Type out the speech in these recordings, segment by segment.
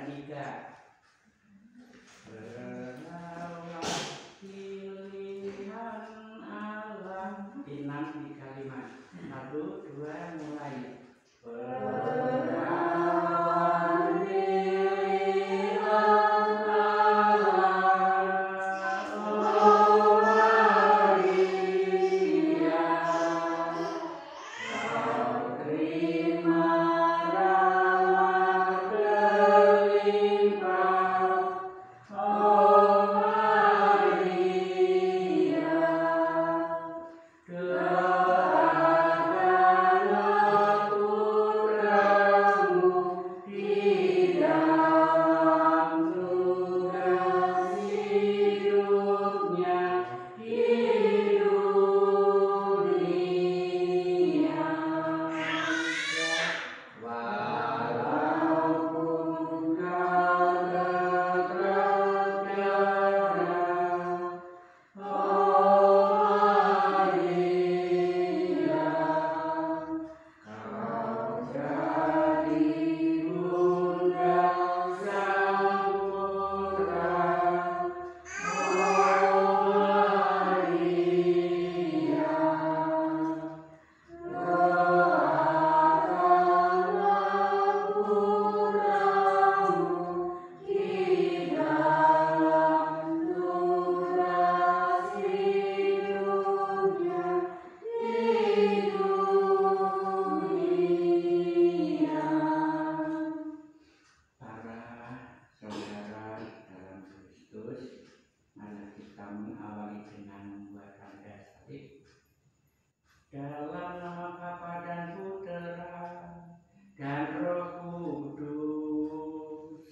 3. Berlaulah pilihan Allah. 6 di kalimat. 1, 2, mulai. Dalam nama Bapa dan Putera dan Roh Kudus.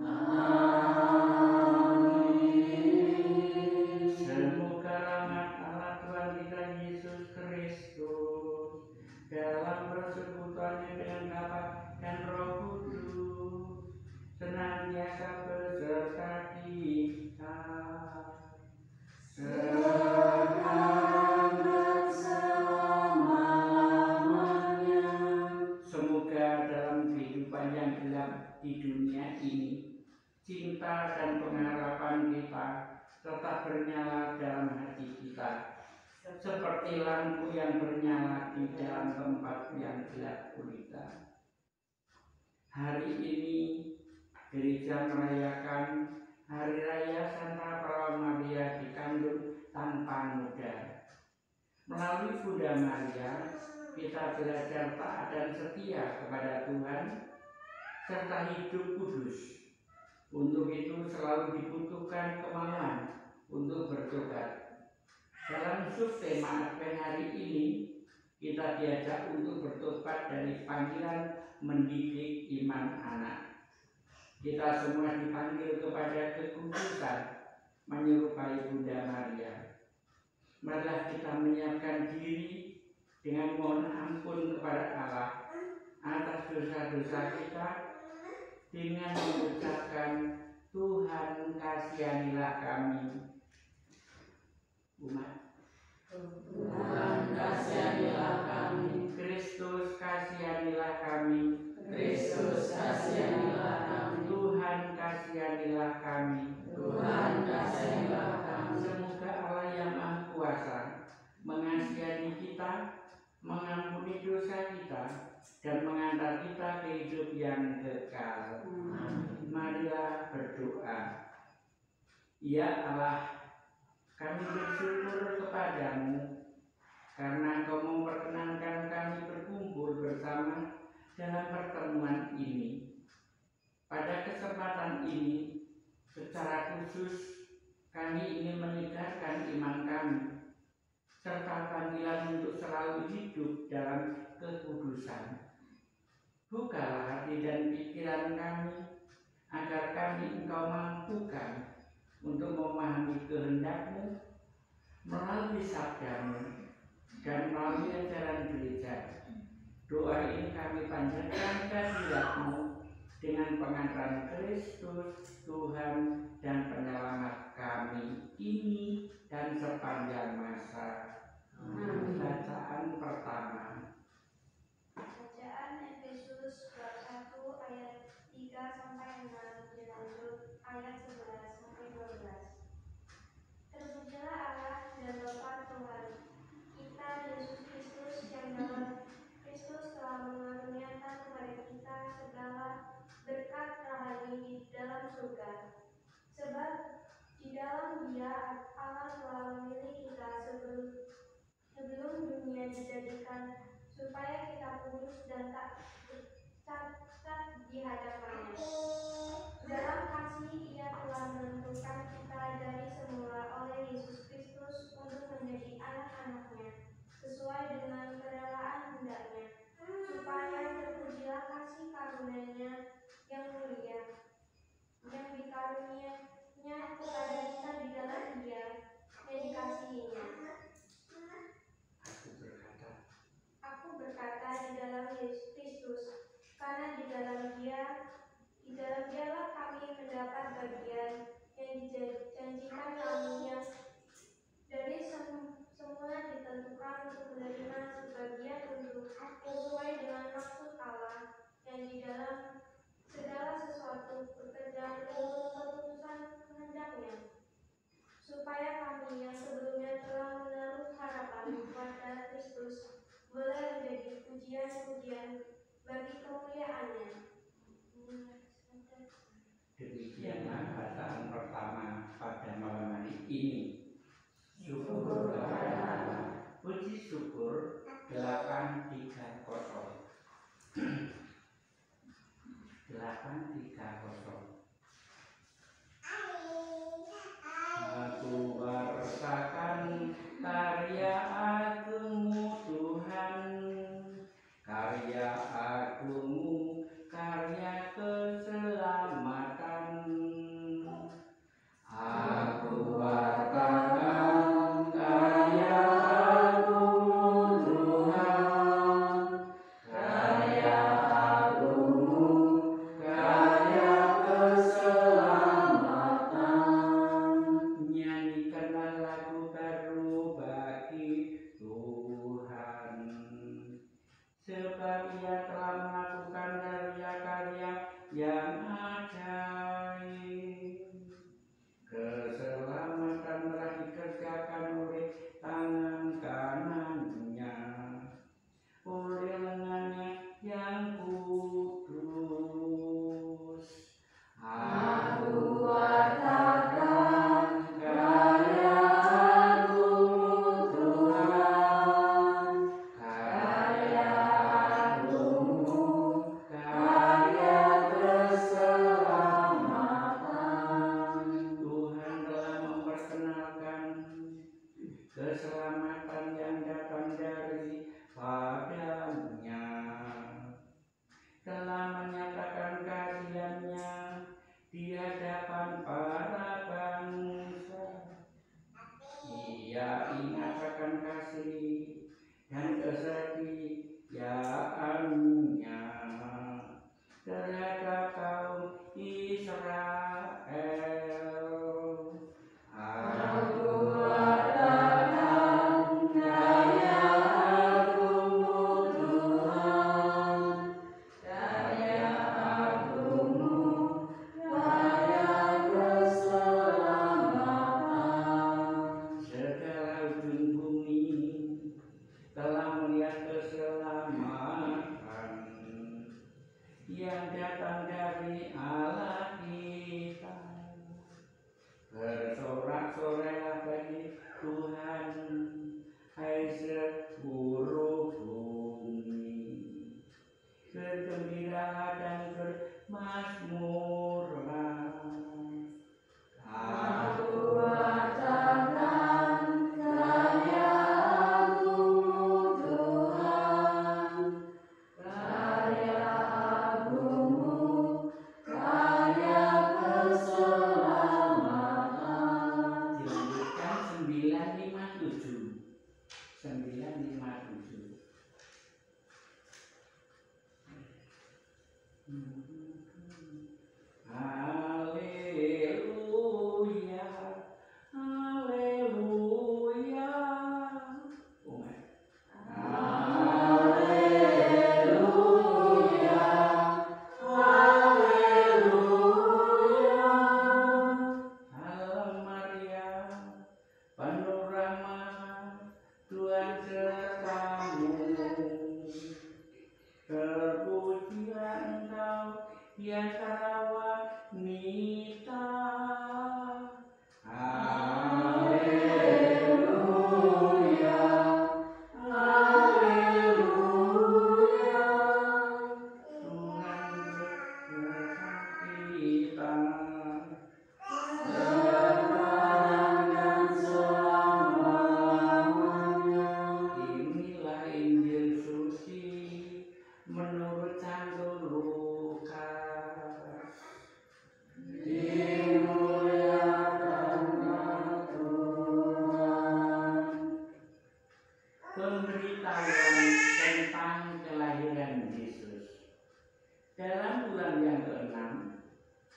Amin. Semoga rahmat Allah Tuhan kita Yesus Kristus dalam persekutuannya dengan Bapa dan Roh Kudus senantiasa beserta kita. Di dunia ini, cinta dan pengharapan kita tetap bernyala dalam hati kita, seperti lampu yang bernyala di dalam tempat yang gelap gulita. Hari ini, gereja merayakan Hari Raya Santa Perawan Maria dikandung tanpa noda. Melalui Bunda Maria, kita belajar taat dan setia kepada Tuhan serta hidup kudus. Untuk itu selalu dibutuhkan kemauan untuk bertobat. Dalam subtema Advent hari ini, kita diajak untuk bertobat dari panggilan mendidik iman anak. Kita semua dipanggil kepada kekudusan, menyerupai Bunda Maria. Marilah kita menyiapkan diri dengan mohon ampun kepada Allah atas dosa-dosa kita, dengan mengucapkan Tuhan kasihanilah kami. Umat, Tuhan kasihanilah kami. Kristus kasihanilah kami. Kristus kasihanilah kami. Tuhan kasihanilah kami. Tuhan kasihanilah kami. Semoga Allah yang Maha Kuasa mengasihani kita, mengampuni dosa kita, dan mengantar kita ke hidup yang kekal. Amin. Marilah berdoa. Ya Allah, kami bersyukur kepadamu karena Engkau memperkenankan kami berkumpul bersama dalam pertemuan ini. Pada kesempatan ini, secara khusus kami ingin menyegarkan iman kami serta panggilan untuk selalu hidup dalam kekudusan. Bukalah hati dan pikiran kami, agar kami Engkau mampukan untuk memahami kehendak-Mu melalui sabda-Mu dan melalui ajaran gereja. Doa ini kami panjatkan kehadirat-Mu dengan pengantaran Kristus, Tuhan dan Penyelamat kami ini dan sepanjang masa. Amin. Bacaan pertama. Bacaan Efesus bab 1 ayat 3 3-6 dilanjut ayat 11-12. Terpujilah Allah dan Bapa Tuhan kita Yesus Kristus yang dalam Kristus telah mengaruniakan kepada kita segala berkat rohani di dalam surga. Sebab di dalam Dia Allah telah memilih kita sebelum dunia dijadikan supaya kita kudus dan tak cacat di hadapannya. Dalam kasih Ia telah menentukan kita dari semula oleh Yesus Kristus untuk menjadi anak-anaknya sesuai dengan kerelaan hendaknya, supaya terpujilah kasih karunia-Nya yang mulia yang dikaruniainya kepada kita di dalam Dia yang dikasihinya. Aku berkata di dalam Yesus Kristus, karena di dalam Dialah kami mendapat bagian yang dijanjikan kami yang dari semula ditentukan untuk menerima sebagian untuk sesuai dengan maksud Allah yang di dalam segala sesuatu bekerja untuk keputusan kehendaknya, supaya kami yang sebelumnya telah menaruh harapan kepada Kristus boleh menjadi pujian-pujian bagi kemuliaan-Nya. Demikianlah bacaan pertama pada malam hari ini. Syukur kepada Allah. Puji syukur 830. 830. Aku wartakan karya agungmu Tuhan, karya agungmu, karya keselamatan. Aku wartakan karya agungmu Tuhan, karya agungmu, karya keselamatan. Nyanyikanlah lagu baru bagi Tuhan, sebab Ia telah melakukan karya-karya yang ajaib. Keselamatan telah dikerjakan oleh tangan kanan-Nya, oleh lengan-Nya yang kudus. Aku wartakan karya agungmu Tuhan, karya agungmu, karya keselamatan. Tuhan telah memperkenalkan keselamatan yang datang dari Padanya, telah menyatakan keadilan-Nya di hadapan para bangsa. Ia ingat akan kasih dan kesetiaan-Nya terhadap kaum Israel. Aku wartakan karya agungmu Tuhan, karya agungmu, karya keselamatan. Segala ujung bumi telah melihat keselamatan yang datang dari Allah di di antara wanita. Haleluya, haleluya. Tuhan berkati kita. Sekarang dan selamanya. Inilah Injil suci menurut Santo Lukas. Dimuliakanlah Tuhan. Pemberitahuan tentang kelahiran Yesus. Dalam bulan yang ke-6,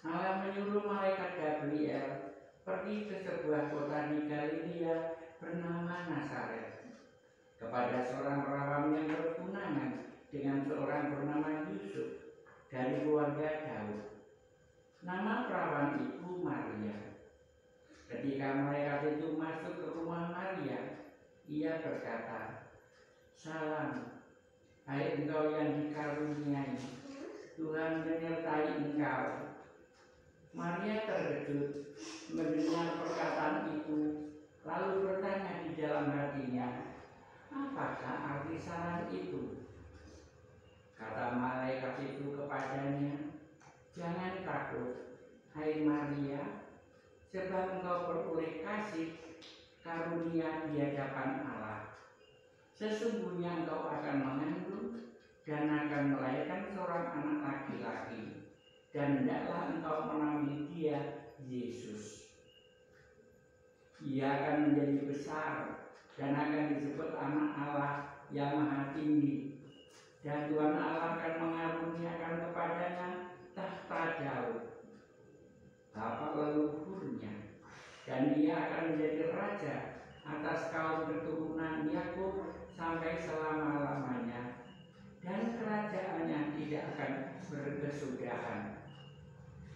Allah menyuruh malaikat Gabriel pergi ke sebuah kota di Galilea bernama Nazaret kepada seorang perawan yang bertunangan dengan seorang bernama Yusuf dari keluarga Daud. Nama perawan itu Maria. Ketika malaikat itu masuk ke rumah Maria, ia berkata, "Salam, hai engkau yang dikaruniai, Tuhan menyertai engkau." Maria terkejut mendengar perkataan itu, lalu bertanya di dalam hatinya, "Apakah arti salam itu?" Kata malaikat itu kepadanya, "Jangan takut, hai Maria, sebab engkau beroleh kasih karunia di hadapan Allah. Sesungguhnya engkau akan mengandung dan akan melahirkan seorang anak laki-laki, dan hendaklah engkau menamai dia Yesus. Ia akan menjadi besar dan akan disebut anak Allah yang Maha Tinggi. Dan Tuhan Allah akan mengaruniakan kepadanya tahta Daud, bapa leluhurnya, dan dia akan menjadi raja atas kaum keturunan Yakub sampai selama-lamanya, dan kerajaannya tidak akan berkesudahan."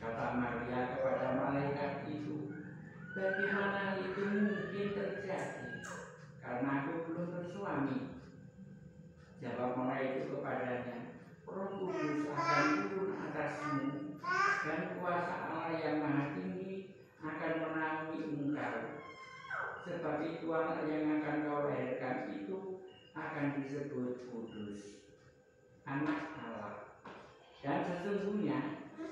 Kata Maria kepada malaikat itu, "Bagaimana itu mungkin terjadi? Karena aku belum bersuami." Jawab malaikat itu kepadanya, "Roh Kudus akan turun atasmu, dan kuasa Allah yang Maha Tinggi akan menaungi engkau. Sebab itu anak yang akan kau lahirkan itu akan disebut kudus, anak Allah. Dan sesungguhnya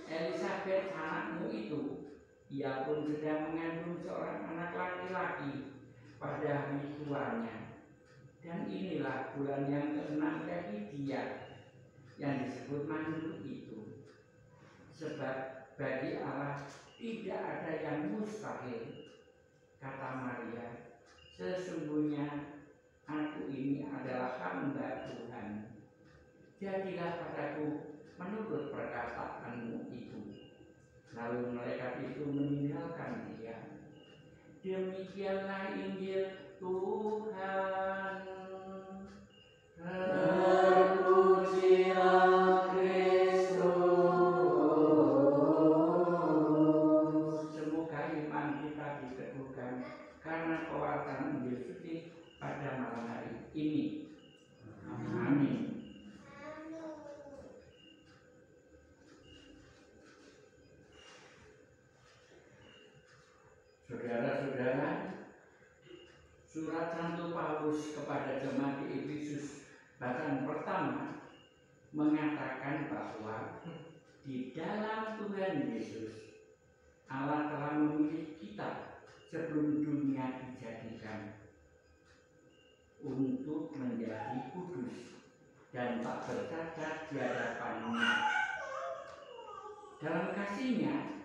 Elisabet anakmu itu, ia pun sedang mengandung seorang anak laki-laki pada hari tuanya. Dan inilah bulan yang ke-6 bagi dia, yang disebut mandul itu. Sebab bagi Allah tidak ada yang mustahil." Kata Maria, "Sesungguhnya aku ini adalah hamba Tuhan. Jadilah padaku menurut perkataanmu itu." Lalu malaikat itu meninggalkan dia. Demikianlah Injil Tuhan. Terpujilah Kristus. Semoga iman kita diteguhkan karena pewartaan Injil suci pada malam hari ini. Amin. Saudara-saudara, surat Santo Paulus kepada jemaat di Efesus bacaan pertama mengatakan bahwa di dalam Tuhan Yesus Allah telah memilih kita sebelum dunia dijadikan untuk menjadi kudus dan tak bercacat di hadapan-Nya. Dalam kasih-Nya,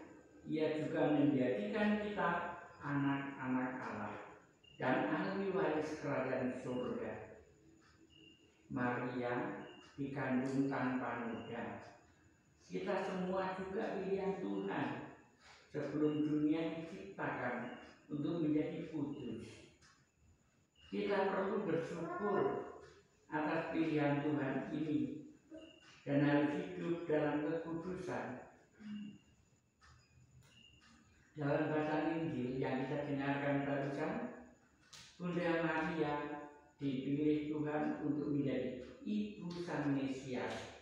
Ia juga menjadikan kita anak-anak Allah dan ahli waris kerajaan surga. Maria dikandung tanpa noda. Kita semua juga pilihan Tuhan sebelum dunia diciptakan untuk menjadi kudus. Kita perlu bersyukur atas pilihan Tuhan ini dan harus hidup dalam kekudusan. Dalam bacaan Injil yang kita dengarkan barusan, Bunda Maria dipilih Tuhan untuk menjadi ibu Sang Mesias,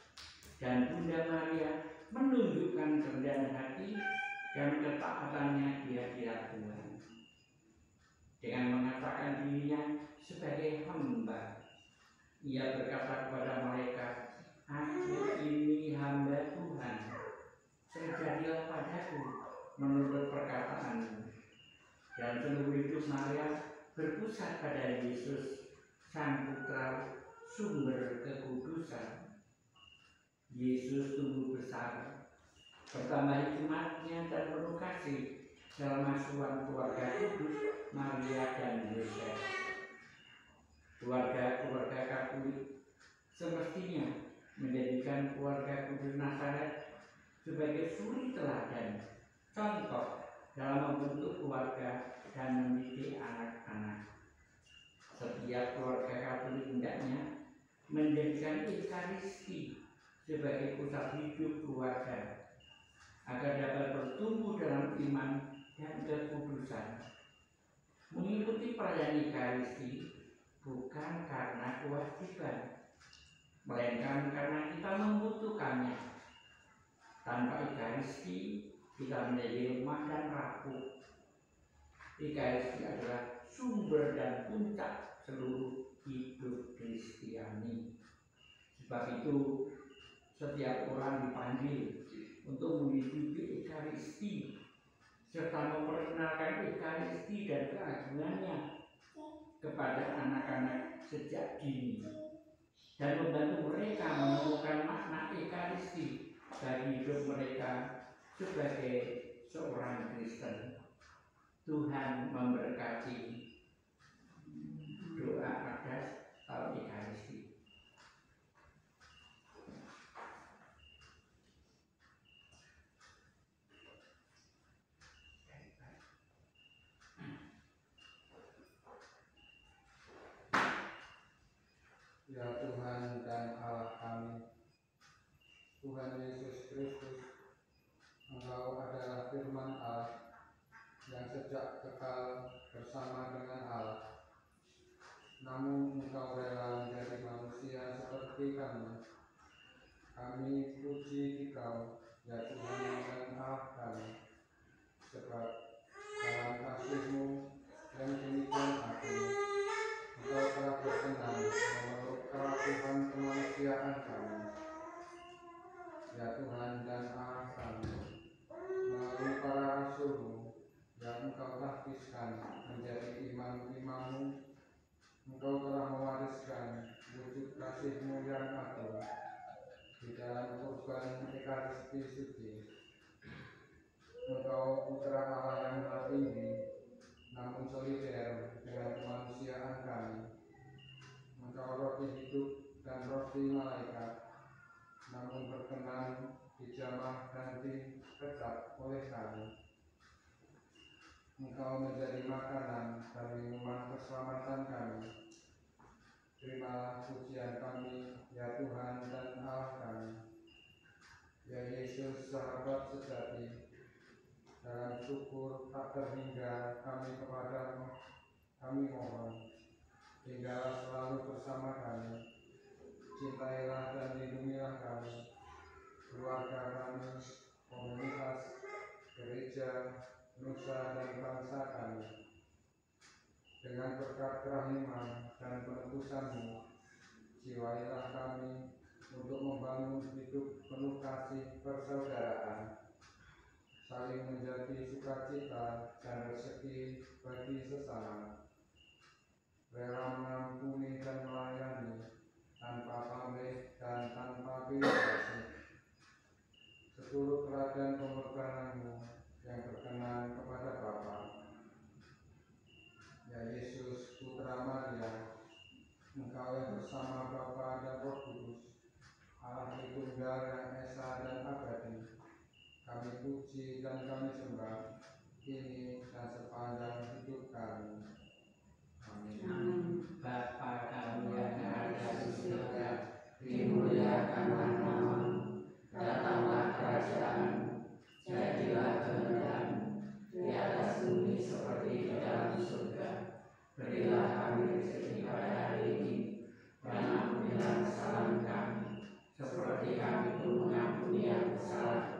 dan Bunda Maria menunjukkan kerendahan hati dan ketaatannya di hadirat Tuhan. Dengan mengatakan dirinya sebagai hamba, ia berkata kepada malaikat, "Aku ini hamba Tuhan, terjadilah padaku menurut perkataanmu." Dan seluruh hidup Maria berpusat pada Yesus, Sang Putra, sumber kekudusan. Yesus tumbuh besar, bertambah hikmatnya dan penuh kasih dalam asuhan keluarga kudus Maria dan Yosef. Keluarga-keluarga Katolik semestinya menjadikan keluarga kudus Nazaret sebagai suri teladan, contoh dalam membentuk keluarga dan mendidik anak-anak. Setiap keluarga Katolik hendaknya menjadikan Ekaristi sebagai pusat hidup keluarga, agar dapat bertumbuh dalam iman dan kekudusan. Mengikuti perayaan Ekaristi bukan karena kewajiban, melainkan karena kita membutuhkannya. Tanpa Ekaristi kita menjadi lemah dan rapuh. Ekaristi adalah sumber dan puncak seluruh hidup Kristiani. Sebab itu setiap orang dipanggil untuk menghidupi Ekaristi serta memperkenalkan Ekaristi dan keagungannya kepada anak-anak sejak dini, dan membantu mereka menemukan makna Ekaristi bagi hidup mereka sebagai seorang Kristen. Tuhan memberkati doa Padas tahun Ekaristi. Ya Tuhan dan Allah kami, Tuhan Yesus Kristus, Engkau adalah firman Allah yang sejak kekal bersama dengan Allah. Namun Engkau rela menjadi manusia seperti kami. Kami puji Engkau, ya Tuhan dan Allah kami, sebab dalam kasih-Mu yang demikian agung, Engkau telah berkenan memeluk kerapuhan kemanusiaan kami. Ya Tuhan dan Allah kami, melalui para rasul-Mu yang Engkau tahbiskan menjadi imam-imam-Mu, Engkau telah mewariskan wujud kasih-Mu yang agung di dalam kurban Ekaristi suci. Engkau Putra Allah yang Maha Tinggi, namun solider dengan kemanusiaan kami. Engkau roti hidup dan roti malaikat, namun berkenan dijamah dan dikecap oleh kami. Engkau menjadi makanan dan minuman keselamatan kami. Terimalah pujian kami, ya Tuhan dan Allah kami. Ya Yesus, sahabat sejati, dalam syukur tak terhingga kami kepadamu, kami mohon, tinggallah selalu bersama kami. Cintailah dan lindungilah kami, keluarga kami, komunitas, gereja, nusa dan bangsa kami. Dengan berkat kerahiman dan penebusan-Mu, jiwailah kami untuk membangun hidup penuh kasih persaudaraan, saling menjadi sukacita dan rezeki bagi sesama, rela mengampuni dan melayani tanpa pamrih dan tanpa pilih kasih, seturut teladan pengorbanan-Mu yang berkenan kepada Bapa. Ya Yesus, Putra Maria, Engkau yang bersama Bapa dan Roh Kudus, Allah Tritunggal yang esa dan abadi, kami puji dan kami sembah, kini dan sepanjang hidup kami. Amin. Bapa kami yang ada di surga, dimuliakanlah namamu, datanglah kerajaanmu, jadilah kehendak-Mu di atas bumi seperti di dalam surga. Berilah kami rezeki pada hari ini, dan ampunilah kesalahan kami, seperti kami pun mengampuni yang bersalah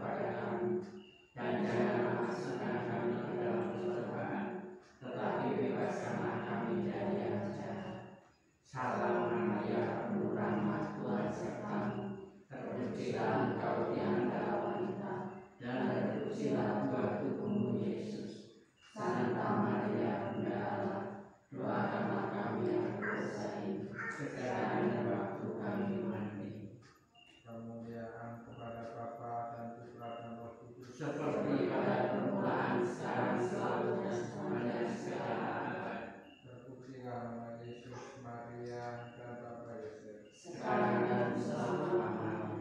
terpujilah buah tubuhmu Yesus. Santa Maria Bunda Allah, doakanlah kami yang berdosa ini, sekarang dan waktu kami mati. Kemuliaan kepada Bapa dan Putra dan Roh Kudus, Seperti pada permulaan, sekarang, selalu, dan sepanjang segala abad. terpujilah nama Yesus, Maria, dan Bapa Yosef, Sekarang dan selama-lamanya.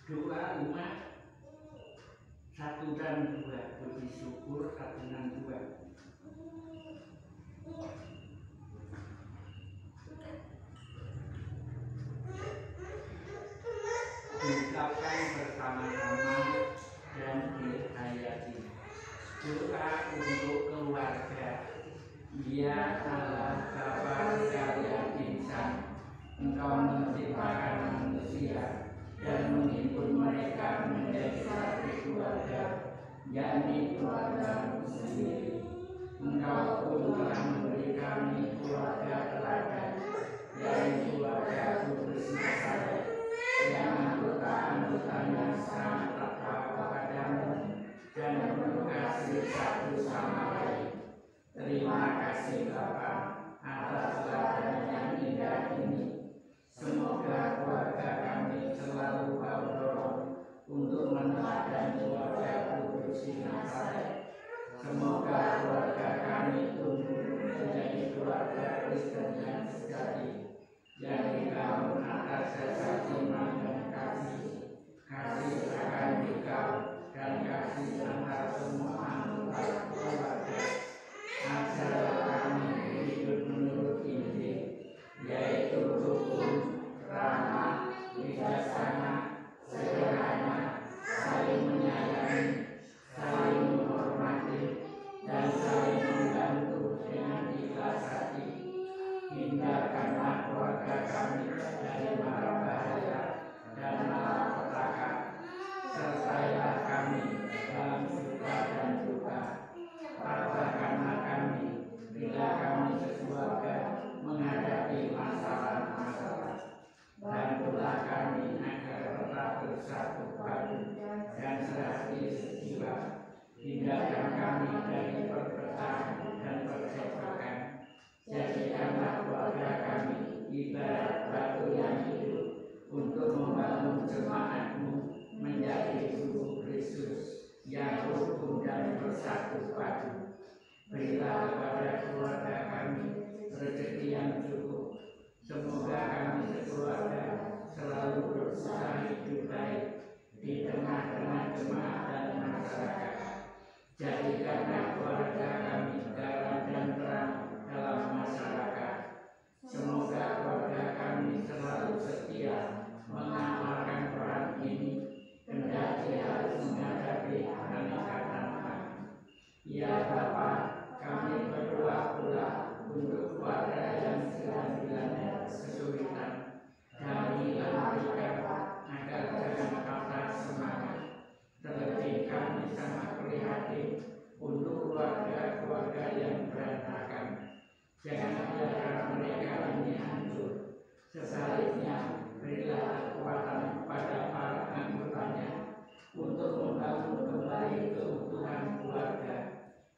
Doa umat 1 dan 2, puji syukur 1 dan 2. Diucapkan bersama-sama dan dihayati. Doa untuk keluarga. Ya Allah, Bapa sekalian insan, Engkau menciptakan manusia dan menghimpun mereka menjadi satu keluarga, yakni keluarga-Mu sendiri. Engkau pun telah memberi kami keluarga teladan, yaitu keluarga Kudus Nazaret, yang anggota-anggotanya sangat takwa kepadamu dan penuh kasih satu sama lain. Terima kasih Bapa atas teladan yang indah ini. Semoga keluarga kami selalu Kau dorong untuk meneladani keluarga Kudus di Nazaret. Semoga keluarga kami tumbuh menjadi keluarga Kristen yang sejati, yang dibangun atas dasar iman dan kasih, kasih akan Engkau dan kasih antar semua anggota keluarga. Ajarlah kami hidup menurut Injil, yaitu rukun, ramah, bijaksana, sederhana, saling menyayangi, saling menghormati, dan saling membantu dengan ikhlas hati. Hindarkanlah keluarga kami dari mara bahaya dan malapetaka. Sertailah kami dalam suka dan duka. Tabahkanlah kami bila kami sekeluarga menghadapi masalah-masalah. Bantulah kami agar tetap bersatu padu dan serasi sejiwa. Hindarkan kami dari perpecahan dan percekcokan. Jadikanlah keluarga kami ibarat batu yang hidup untuk membangun jemaat-Mu menjadi tubuh Kristus yang rukun dan bersatu padu. Berilah kepada keluarga kami rezeki yang cukup. Semoga kami sekeluarga selalu berusaha hidup baik di tengah-tengah jemaat dan masyarakat. Jadikanlah keluarga kami garam dan terang dalam masyarakat. Semoga keluarga kami selalu setia mengamalkan peran ini, kendati harus menghadapi peningkatan kami. Ya Bapa, kami berdoa pula untuk keluarga yang sedang dilanda kesulitan. Kamilah mereka agar jangan patah semangat. Terlebih kami sangat prihatin untuk keluarga-keluarga yang berantakan. Jangan biarkan mereka ini hancur. Sebaliknya, berilah kekuatan kepada para anggotanya untuk membangun kembali keutuhan keluarga.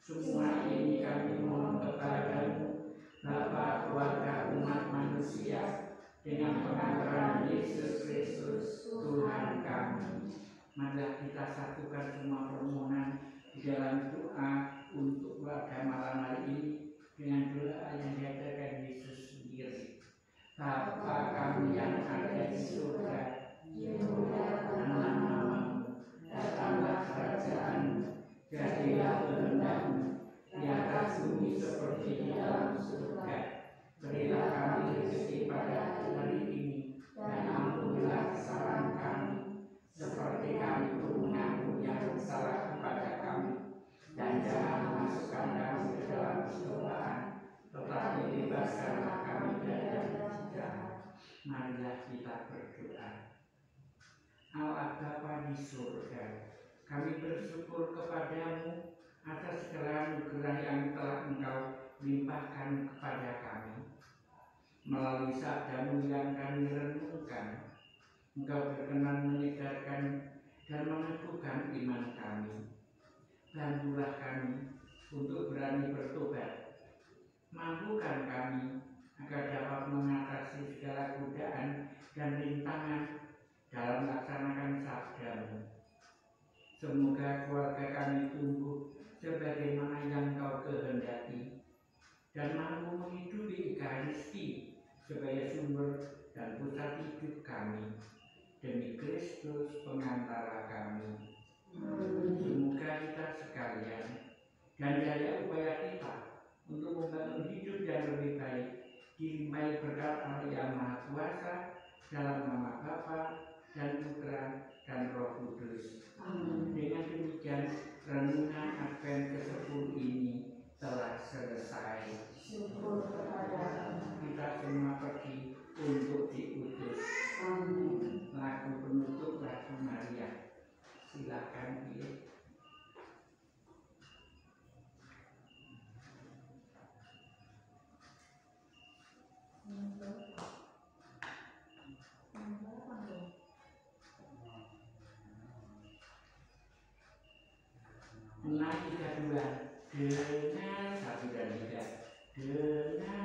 Semua ini kami mohon kepada-Mu, Bapa keluarga umat manusia, dengan pengantaran Yesus Kristus Tuhan kami. Marilah kita satukan semua permohonan di dalam doa untuk keluarga malam hari ini dengan doa yang diajarkan Yesus sendiri. Bapa kami yang ada di surga, dimuliakanlah nama-Mu, datanglah kerajaan-Mu, jadilah kehendak-Mu di atas bumi seperti di dalam surga. Berilah kami rezeki pada hari ini, dan ampunilah kesalahan kami, seperti kami pun mengampuni yang bersalah kepada kami. Dan jangan memasukkan kami ke dalam pencobaan, tetapi bebaskanlah kami dari yang jahat. Marilah kita berdoa. Allah Bapa di surga, kami bersyukur kepada-Mu atas segala anugerah yang telah Engkau limpahkan kepada kami. Melalui sabda-Mu yang kami renungkan, Engkau berkenan menyegarkan dan meneguhkan iman kami. Bantulah kami untuk berani bertobat. Mampukan kami agar dapat mengatasi segala godaan dan rintangan dalam melaksanakan sabda-Mu. Semoga keluarga kami tumbuh sebagaimana yang Kau kehendaki dan mampu menghidupi Ekaristi sebagai sumber dan pusat hidup kami. Demi Kristus pengantara kami. Semoga kita sekalian dan daya upaya kita untuk membangun hidup yang lebih baik dilimpahi berkat Allah yang Maha Kuasa dalam nama Bapa dan Putra dan Roh Kudus. Dengan demikian renungan Advent ke-10 ini telah selesai. Syukur kepada Allah. Kita semua pergi untuk diutus. Lagu penutup lagu Maria. Silakan pilih. Enam 3 2 dengan 1 dan 3 dengan